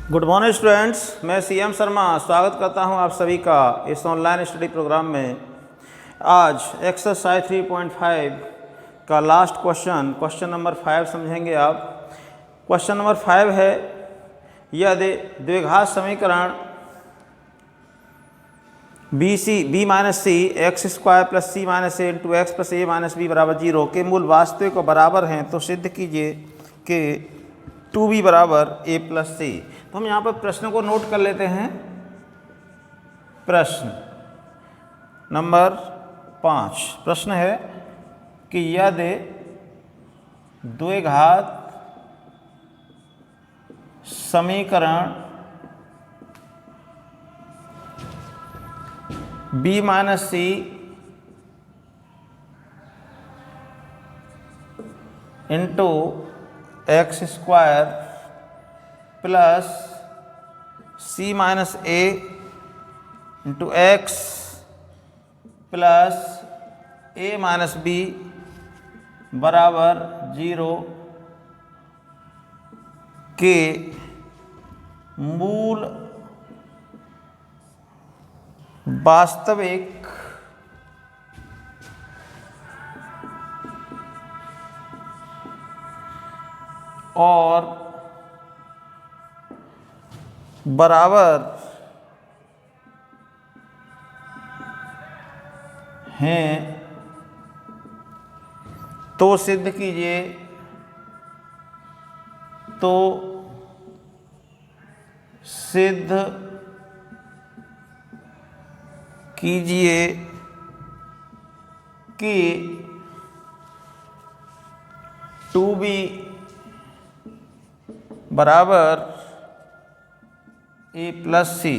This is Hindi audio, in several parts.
गुड मॉर्निंग स्टूडेंट्स, मैं सीएम शर्मा स्वागत करता हूं आप सभी का इस ऑनलाइन स्टडी प्रोग्राम में। आज एक्सरसाइज 3.5 का लास्ट क्वेश्चन नंबर 5 समझेंगे आप। क्वेश्चन नंबर 5 है, यदि द्विघात समीकरण बी माइनस सी एक्स स्क्वायर प्लस सी माइनस ए इंटू एक्स प्लस ए माइनस बी बराबर 0 के मूल वास्तविक और बराबर हैं तो सिद्ध कीजिए कि 2b बराबर a प्लस सी। तो हम यहाँ पर प्रश्न को नोट कर लेते हैं। प्रश्न नंबर 5 प्रश्न है कि यदि द्विघात समीकरण b माइनस सी इंटू एक्स स्क्वायर प्लस सी माइनस ए इंटू एक्स प्लस ए माइनस बी बराबर 0 के मूल वास्तविक और बराबर हैं तो सिद्ध कीजिए कि 2b बराबर ए प्लस सी।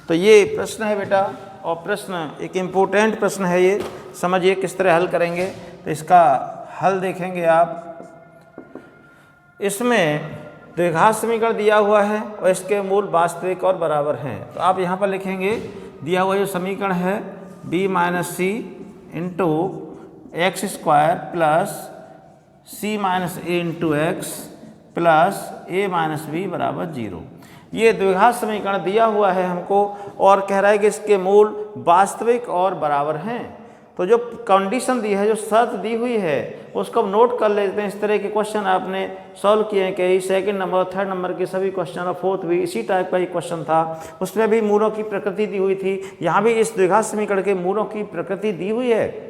तो ये प्रश्न है बेटा, और प्रश्न एक इम्पोर्टेंट प्रश्न है। ये समझिए किस तरह हल करेंगे। तो इसका हल देखेंगे आप। इसमें द्विघात समीकरण दिया हुआ है और इसके मूल वास्तविक और बराबर हैं। तो आप यहाँ पर लिखेंगे, दिया हुआ जो समीकरण है b माइनस सी इंटू एक्स स्क्वायर प्लस सी माइनस ए इंटू एक्स प्लस ए माइनस बी बराबर 0। ये द्विघात समीकरण दिया हुआ है हमको और कह रहा है कि इसके मूल वास्तविक और बराबर हैं। तो जो कंडीशन दी है, जो शर्त दी हुई है, उसको हम नोट कर लेते हैं। इस तरह के क्वेश्चन आपने सॉल्व किए हैं कि सेकंड नंबर और थर्ड नंबर के सभी क्वेश्चन और फोर्थ भी इसी टाइप का ही क्वेश्चन था। उसमें भी मूलों की प्रकृति दी हुई थी। यहाँ भी इस द्विघात समीकरण के मूलों की प्रकृति दी हुई है।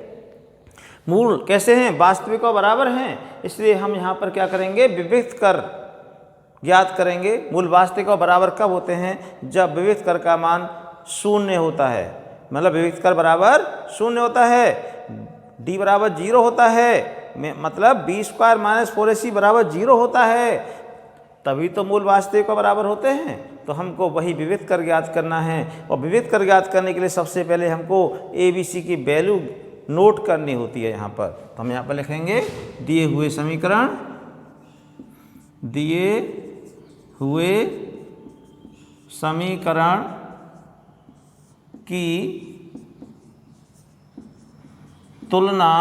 मूल कैसे हैं? वास्तविक और बराबर हैं। इसलिए हम यहाँ पर क्या करेंगे, विविक्त कर ज्ञात करेंगे। मूल वास्तविक और बराबर कब होते हैं? जब विविक्त कर का मान 0 होता है, मतलब विविक्त कर बराबर 0 होता है, d बराबर 0 होता है, मतलब b स्क्वायर माइनस 4ac बराबर 0 होता है, तभी तो मूल वास्तविक और बराबर होते हैं। तो हमको वही विविक्त कर ज्ञात करना है। और विविक्त कर ज्ञात करने के लिए सबसे पहले हमको ABC की वैल्यू नोट करनी होती है यहाँ पर। तो हम यहाँ पर लिखेंगे, दिए हुए समीकरण की तुलना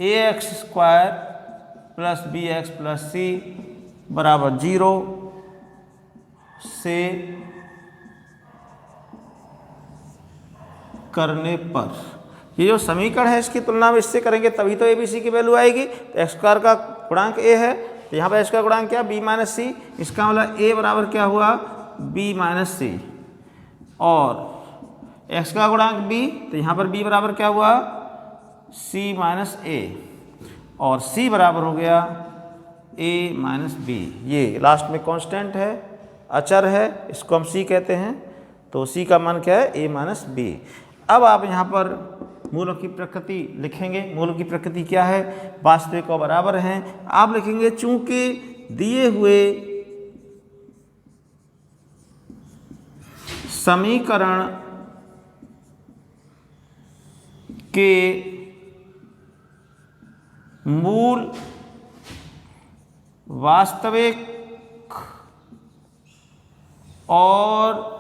ax square plus bx plus C बराबर 0 से करने पर, ये जो समीकरण है इसकी तुलना में इससे करेंगे तभी तो ABC की वैल्यू आएगी। तो एक्स स्क्वायर का गुणांक a है, तो यहाँ पर एक्स का गुणांक क्या? b माइनस सी। इसका मतलब a बराबर क्या हुआ? b माइनस सी। और x का गुणांक b, तो यहाँ पर b बराबर क्या हुआ? c minus a। और c बराबर हो गया a माइनस b। ये लास्ट में कांस्टेंट है, अचर है, इसको हम c कहते हैं। तो c का मान क्या है? a minus b। अब आप यहाँ पर मूलों की प्रकृति लिखेंगे। मूलों की प्रकृति क्या है? वास्तविक और बराबर हैं। आप लिखेंगे, चूंकि दिए हुए समीकरण के मूल वास्तविक और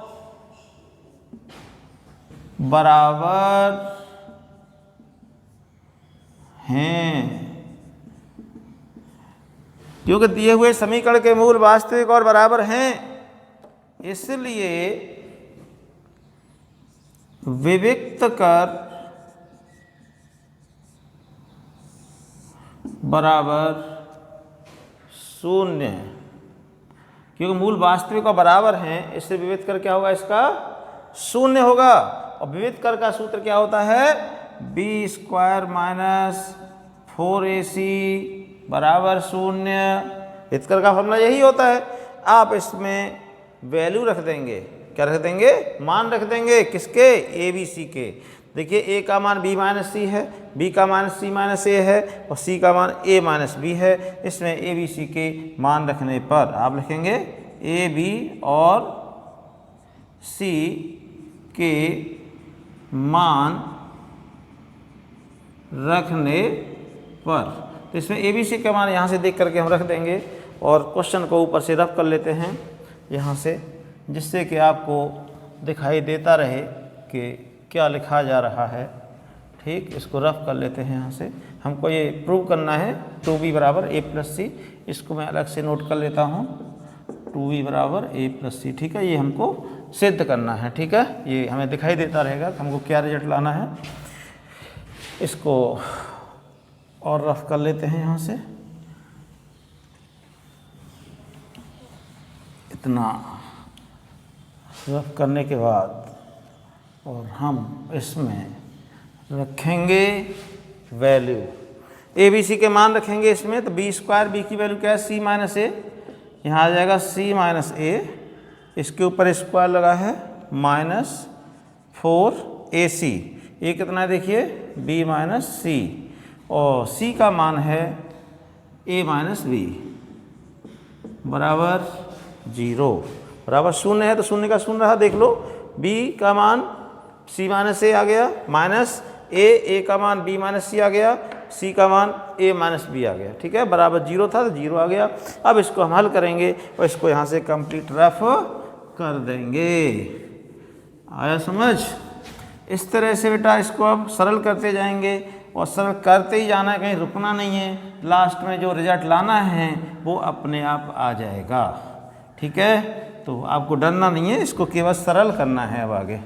बराबर हैं क्योंकि दिए हुए समीकरण के मूल वास्तविक और बराबर हैं, इसलिए विविक्त कर बराबर शून्य। क्योंकि मूल वास्तविक और बराबर हैं, इससे विविध कर क्या होगा, इसका शून्य होगा। और विविध कर का सूत्र क्या होता है, बी स्क्वायर माइनस 4ac बराबर शून्य। विविध कर का फॉर्मूला यही होता है। आप इसमें वैल्यू रख देंगे, क्या रख देंगे, मान रख देंगे, किसके, ए बी सी के। देखिए ए का मान b माइनस सी है, b का मान c माइनस ए है और c का मान a माइनस बी है। इसमें ए बी सी के मान रखने पर आप लिखेंगे ए बी और c के मान रखने पर, तो इसमें ए बी सी का मान यहाँ से देख करके हम रख देंगे और क्वेश्चन को ऊपर से रफ कर लेते हैं यहाँ से, जिससे कि आपको दिखाई देता रहे कि क्या लिखा जा रहा है। ठीक, इसको रफ कर लेते हैं यहाँ से। हमको ये प्रूव करना है 2b बराबर a प्लस सी। इसको मैं अलग से नोट कर लेता हूँ, 2b बराबर a प्लस सी। ठीक है, ये हमको सिद्ध करना है। ठीक है, ये हमें दिखाई देता रहेगा कि हमको क्या रिजल्ट लाना है। इसको और रफ कर लेते हैं यहाँ से। इतना रफ करने के बाद और हम इसमें रखेंगे वैल्यू, ए बी सी के मान रखेंगे इसमें। तो बी स्क्वायर, बी की वैल्यू क्या है, सी माइनस ए, यहाँ आ जाएगा सी माइनस ए, इसके ऊपर स्क्वायर लगा है माइनस 4ac। ये कितना है देखिए, b माइनस सी, और c का मान है a माइनस बी बराबर 0, बराबर शून्य है। तो शून्य का शून्य रहा, देख लो। b का मान c माइनस ए आ गया, माइनस a का मान b माइनस सी आ गया, c का मान a माइनस बी आ गया। ठीक है, बराबर 0 था तो 0 आ गया। अब इसको हम हल करेंगे और इसको यहाँ से कंप्लीट रफ कर देंगे। आया समझ? इस तरह से बेटा इसको अब सरल करते जाएंगे और सरल करते ही जाना है, कहीं रुकना नहीं है। लास्ट में जो रिजल्ट लाना है वो अपने आप आ जाएगा। ठीक है, तो आपको डरना नहीं है, इसको केवल सरल करना है। अब आगे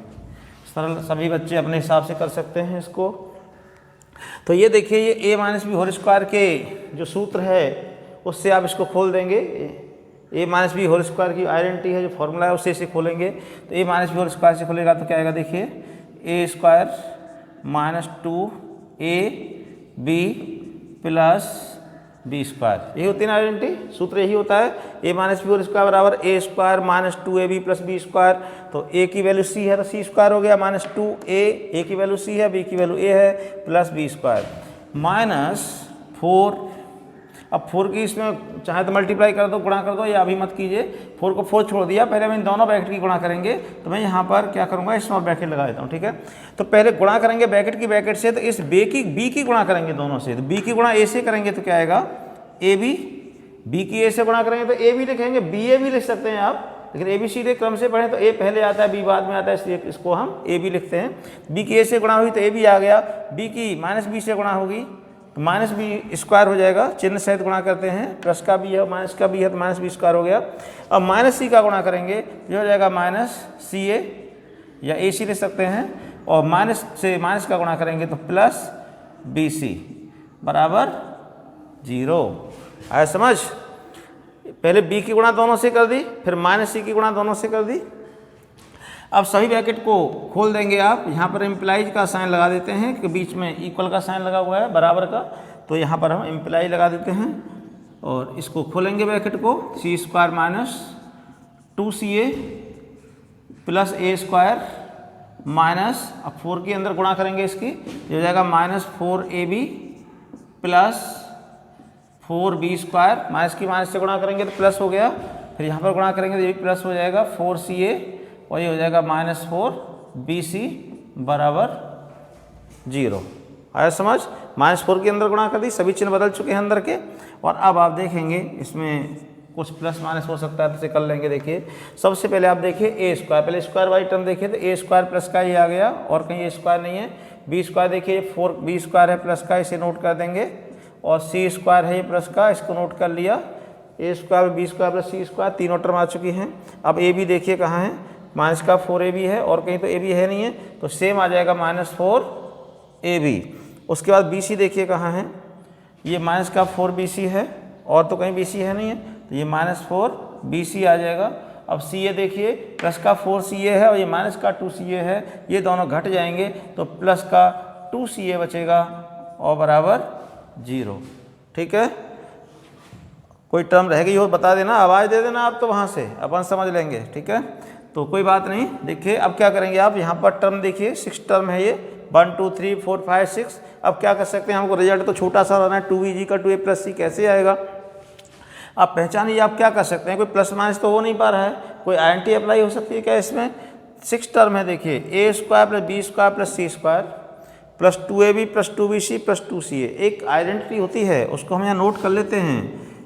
सरल सभी बच्चे अपने हिसाब से कर सकते हैं इसको। तो ये देखिए, ये a minus b whole square के जो सूत्र है उससे आप इसको खोल देंगे। a minus b whole square की आइडेंटिटी है, जो फॉर्मूला है उससे इसे खोलेंगे। तो a minus b whole square से खोलेगा तो क्या आएगा, देखिए a square minus 2ab plus B square, यही होती है ना आइडेंटिटी, सूत्र यही होता है। a minus b whole square बराबर a square minus 2ab plus B square. तो a की वैल्यू c है तो c स्क्वायर हो गया, माइनस 2a की वैल्यू c है, b की वैल्यू a है, प्लस बी स्क्वायर माइनस 4। अब 4 की इसमें चाहे तो मल्टीप्लाई कर दो, गुणा कर दो, या अभी मत कीजिए। 4 को 4 छोड़ दिया, पहले हम इन दोनों ब्रैकेट की गुणा करेंगे। तो मैं यहाँ पर क्या करूँगा, स्मॉल ब्रैकेट लगा देता हूँ। ठीक है, तो पहले गुणा करेंगे ब्रैकेट की ब्रैकेट से, तो इस बी की गुणा करेंगे दोनों से। तो बी की गुणा ए से करेंगे तो क्या आएगा, ए बी की ए से गुणा करेंगे तो ए बी लिखेंगे, बी ए भी लिख सकते हैं आप, लेकिन ए बी सीधे क्रम से पढ़ें तो ए पहले आता है, बी बाद में आता है, इसलिए इसको हम ए बी लिखते हैं। बी की ए से गुणा हुई तो ए बी आ गया, बी की माइनस बी से गुणा होगी तो माइनस बी स्क्वायर हो जाएगा, चिन्ह सहित गुणा करते हैं, प्लस का भी है माइनस का भी है तो माइनस बी स्क्वायर हो गया। अब माइनस सी का गुणा करेंगे ये हो जाएगा माइनस सी ए, या ए सी ले सकते हैं, और माइनस से माइनस का गुणा करेंगे तो प्लस बी सी बराबर 0। आया समझ? पहले बी की गुणा दोनों से कर दी, फिर माइनस सी की गुणा दोनों से कर दी। अब सभी ब्रैकेट को खोल देंगे आप। यहाँ पर इम्प्लाइज का साइन लगा देते हैं कि बीच में इक्वल का साइन लगा हुआ है, बराबर का, तो यहाँ पर हम इम्प्लाई लगा देते हैं और इसको खोलेंगे ब्रैकेट को। सी स्क्वायर माइनस 2ca प्लस ए स्क्वायर माइनस, अब 4 के अंदर गुणा करेंगे इसकी, ये हो जाएगा minus 4ab plus 4b square, minus की माइनस से गुणा करेंगे तो प्लस हो गया, फिर यहाँ पर गुणा करेंगे तो ये भी प्लस हो जाएगा 4ca, और ये हो जाएगा माइनस 4bc बराबर 0। आया समझ? माइनस 4 के अंदर गुणा कर दी, सभी चिन्ह बदल चुके हैं अंदर के। और अब आप देखेंगे इसमें कुछ प्लस माइनस हो सकता है तो इसे कर लेंगे। देखिए सबसे पहले आप देखिए ए स्क्वायर, पहले स्क्वायर वाली टर्म देखिए तो ए स्क्वायर प्लस का ये आ गया और कहीं ए स्क्वायर नहीं है। बी स्क्वायर देखिए 4b स्क्वायर है प्लस का, इसे नोट कर देंगे, और सी स्क्वायर है ये प्लस का, इसको नोट कर लिया। ए स्क्वायर बी स्क्वायर प्लस सी स्क्वायर, तीनों टर्म आ चुकी हैं। अब ए बी देखिए कहाँ है, माइनस का 4ab है और कहीं तो ए बी है नहीं है, तो सेम आ जाएगा -4ab। उसके बाद बी सी देखिए कहाँ है, ये माइनस का 4bc है और तो कहीं bc है नहीं है, तो ये -4bc आ जाएगा। अब ca देखिए प्लस का 4ca है और ये माइनस का 2ca है, ये दोनों घट जाएंगे तो प्लस का 2ca बचेगा और बराबर 0। ठीक है, कोई टर्म रह गई हो बता देना, आवाज़ दे देना आप, तो वहाँ से अपन समझ लेंगे। ठीक है, तो कोई बात नहीं। देखिए अब क्या करेंगे आप, यहाँ पर टर्म देखिए 6 टर्म है ये, 1 2 3 4 5 6। अब क्या कर सकते हैं, हमको रिजल्ट तो छोटा सा रहना है, 2b का 2a + c कैसे आएगा आप पहचानिए। आप क्या कर सकते हैं, कोई प्लस माइनस तो हो नहीं पा रहा है, कोई आईएनटी अप्लाई हो सकती है क्या इसमें। 6 टर्म है देखिए, a square plus B square plus C square plus 2ab plus 2bc plus 2ca। एक आइडेंटिटी होती है, उसको हम यहाँ नोट कर लेते हैं,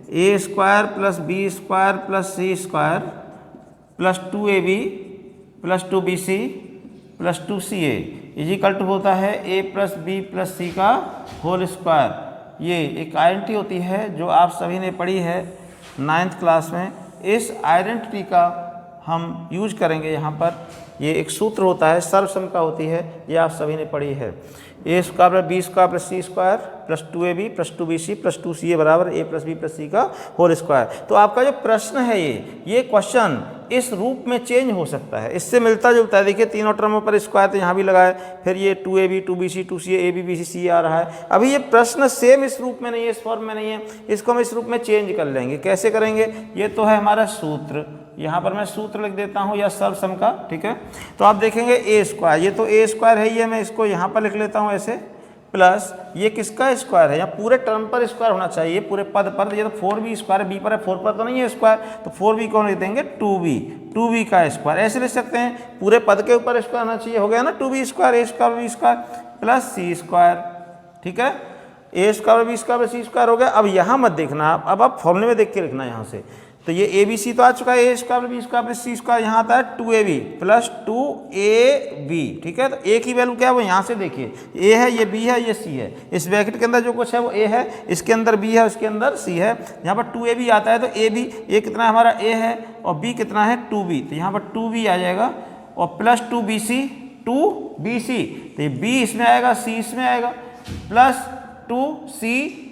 a square plus B square plus C square plus 2ab plus 2bc plus 2ca is equal to होता है a प्लस बी प्लस सी का होल स्क्वायर। ये एक आइडेंटिटी होती है जो आप सभी ने पढ़ी है 9th क्लास में। इस आइडेंटिटी का हम यूज करेंगे यहाँ पर। ये एक सूत्र होता है, सर्वसम का होती है, ये आप सभी ने पढ़ी है। A square plus B square plus C square plus 2ab plus 2bc plus 2ca बराबर a प्लस बी प्लस सी का होल स्क्वायर। तो आपका जो प्रश्न है ये क्वेश्चन इस रूप में चेंज हो सकता है, इससे मिलता जुलता है। देखिए तीनों टर्मों पर स्क्वायर तो यहाँ भी लगाए, फिर ये 2ab 2bc 2ca ab bc c आ रहा है। अभी ये प्रश्न सेम इस रूप में नहीं है, इस फॉर्म में नहीं है, इसको हम इस रूप में चेंज कर लेंगे। कैसे करेंगे, ये तो है हमारा सूत्र, यहाँ पर मैं सूत्र लिख देता हूँ या सर्वसम का। ठीक है, तो आप देखेंगे ए स्क्वायर, ये तो ए स्क्वायर है, ये मैं इसको यहाँ पर लिख लेता हूँ ऐसे, प्लस ये किसका स्क्वायर है, या पूरे टर्म पर स्क्वायर होना चाहिए, पूरे पद पर। ये तो 4b स्क्वायर है, बी पर है, 4 पर तो नहीं है स्क्वायर, तो 4b को लिख देंगे 2b का स्क्वायर, ऐसे लिख सकते हैं, पूरे पद के ऊपर स्क्वायर होना चाहिए। हो गया ना, 2b स्क्वायर ए स्क्वायर बी स्क्वायर प्लस सी स्क्वायर। ठीक है, A square B square plus C square हो गया। अब यहाँ मत देखना, अब आप फॉर्मूले में देख के लिखना यहाँ से। तो ये ए बी सी तो आ चुका है, A square B square plus C square, यहाँ आता है 2ab प्लस 2ab। ठीक है, तो ए की वैल्यू क्या है वो यहाँ से देखिए, ए है, ये बी है, ये सी है, इस ब्रैकेट के अंदर जो कुछ है वो ए है, इसके अंदर बी है, उसके अंदर सी है। यहाँ पर 2ab आता है, तो ए बी, ए कितना है हमारा ए है, और बी कितना है 2b, तो यहाँ पर 2b आ जाएगा, और प्लस 2bc, तो ये बी इसमें आएगा, सी इसमें आएगा, प्लस 2ca।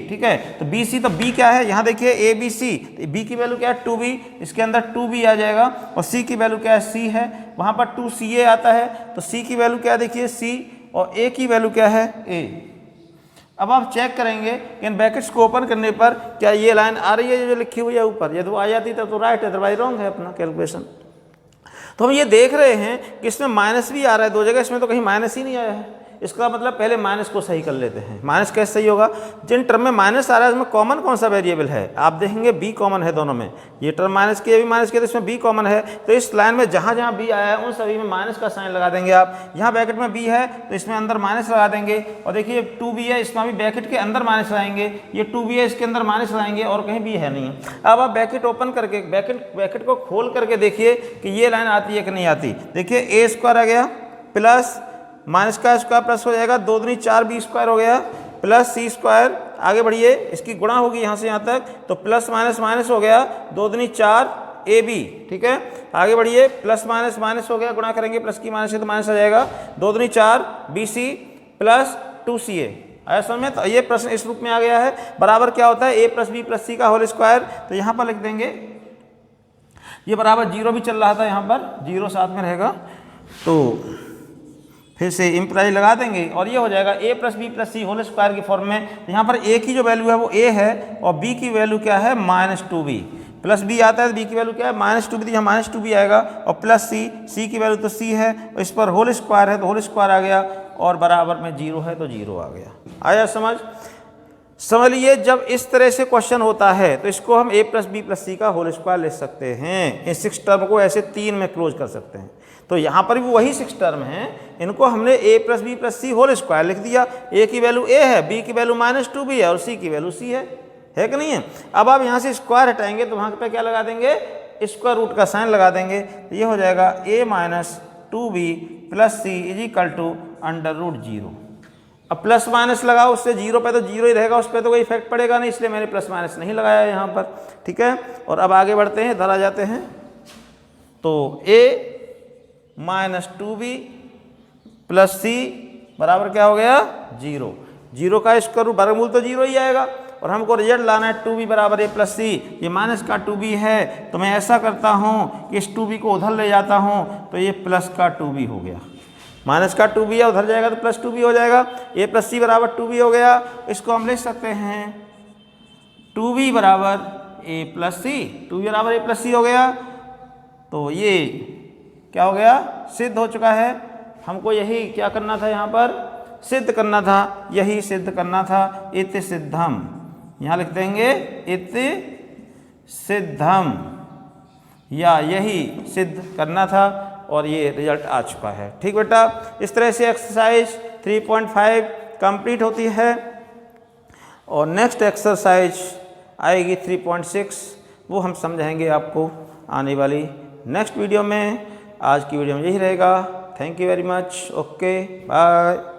ठीक है, तो बी सी, तो बी क्या है यहाँ देखिए ए बी सी, बी की वैल्यू क्या है 2b, इसके अंदर 2b आ जाएगा, और सी की वैल्यू क्या है c है, वहाँ पर 2ca आता है, तो c की वैल्यू क्या है देखिए c, और a की वैल्यू क्या है a। अब आप चेक करेंगे इन ब्रैकेट्स को ओपन करने पर क्या ये लाइन आ रही है जो लिखी हुई है ऊपर, यदि वो आ जाती तब तो राइट है, अदरवाइज रॉन्ग है अपना कैलकुलेशन। तो हम ये देख रहे हैं कि इसमें माइनस भी आ रहा है 2 जगह, इसमें तो कहीं माइनस ही नहीं आया है। इसका मतलब पहले माइनस को सही कर लेते हैं। माइनस कैसे सही होगा, जिन टर्म में माइनस आ रहा है उसमें कॉमन कौन सा वेरिएबल है, आप देखेंगे बी कॉमन है दोनों में। ये टर्म माइनस की, ये भी माइनस की, तो इसमें बी कॉमन है, तो इस लाइन में जहाँ जहाँ बी आया है उन सभी में माइनस का साइन लगा देंगे आप। यहाँ ब्रैकेट में बी है तो इसमें अंदर माइनस लगा देंगे, और देखिए 2b है, इसमें भी ब्रैकेट के अंदर माइनस लगाएंगे, ये 2b है, इसके अंदर माइनस लगाएंगे, और कहीं बी है नहीं। अब आप ब्रैकेट ओपन करके ब्रैकेट को खोल करके देखिए कि ये लाइन आती है कि नहीं आती। देखिए ए स्क्वायर आ गया, प्लस माइनस का स्क्वायर प्लस हो जाएगा, 2 दूनी 4 बी स्क्वायर हो गया, प्लस सी स्क्वायर, आगे बढ़िए, इसकी गुणा होगी यहाँ से यहाँ तक, तो प्लस माइनस माइनस हो गया, 2 दूनी 4 ए बी। ठीक है, आगे बढ़िए, प्लस माइनस माइनस हो गया, गुणा करेंगे प्लस की माइनस से तो माइनस आ जाएगा, 2 दूनी 4 बी सी प्लस 2ca। आया समझ में, तो ये प्रश्न इस रूप में आ गया है। बराबर क्या होता है ए प्लस बी प्लस सी का होल स्क्वायर, तो यहाँ पर लिख देंगे, ये बराबर 0 भी चल रहा था, यहाँ पर 0 साथ में रहेगा, तो फिर से इम्प्लाई लगा देंगे, और ये हो जाएगा ए प्लस बी प्लस सी होल स्क्वायर की फॉर्म में। यहाँ पर ए की जो वैल्यू है वो ए है, और बी की वैल्यू क्या है -2b, प्लस बी आता है, बी की वैल्यू क्या है -2b, तो यहाँ -2b आएगा, और प्लस सी की वैल्यू तो सी है, और इस पर होल स्क्वायर है तो होल स्क्वायर आ गया, और बराबर में 0 है तो 0 आ गया। आया समझ लीजिए, जब इस तरह से क्वेश्चन होता है तो इसको हम ए प्लस बी प्लस सी का होल स्क्वायर ले सकते हैं। इन 6 टर्म को ऐसे 3 में क्लोज कर सकते हैं। तो यहाँ पर भी वही 6 टर्म हैं, इनको हमने ए प्लस बी प्लस सी होल स्क्वायर लिख दिया। ए की वैल्यू ए है, बी की वैल्यू -2b है, और सी की वैल्यू सी है कि नहीं है। अब आप यहाँ से स्क्वायर हटाएंगे तो वहाँ पे क्या लगा देंगे, स्क्वायर रूट का साइन लगा देंगे, तो ये हो जाएगा a -2b plus c is equal to √0। अब प्लस माइनस लगाओ, उससे जीरो पे तो जीरो ही रहेगा, उस पर तो कोई इफेक्ट पड़ेगा नहीं, इसलिए मैंने प्लस माइनस नहीं लगाया यहाँ पर। ठीक है, और अब आगे बढ़ते हैं, इधर आ जाते हैं। तो a minus 2b plus c बराबर क्या हो गया, जीरो। जीरो का स्क्वायर रूट, वर्गमूल तो जीरो ही आएगा, और हमको रिजल्ट लाना है 2b बराबर a प्लस c। ये माइनस का 2b है, तो मैं ऐसा करता हूँ कि इस 2b को उधर ले जाता हूँ, तो ये प्लस का 2b हो गया। माइनस का 2b है, उधर जाएगा तो प्लस 2b हो जाएगा। a प्लस c बराबर 2b हो गया। इसको हम लिख सकते हैं 2b बराबर a प्लस c। 2b बराबर a प्लस c हो गया। तो ये क्या हो गया, सिद्ध हो चुका है। हमको यही क्या करना था, यहाँ पर सिद्ध करना था, यही सिद्ध करना था। इति सिद्धम, यहाँ लिख देंगे इति सिद्धम, या यही सिद्ध करना था, और ये रिजल्ट आ चुका है। ठीक बेटा, इस तरह से एक्सरसाइज 3.5 कंप्लीट होती है, और नेक्स्ट एक्सरसाइज आएगी 3.6, वो हम समझाएंगे आपको आने वाली नेक्स्ट वीडियो में। आज की वीडियो में यही रहेगा। Thank you very much. Okay, bye.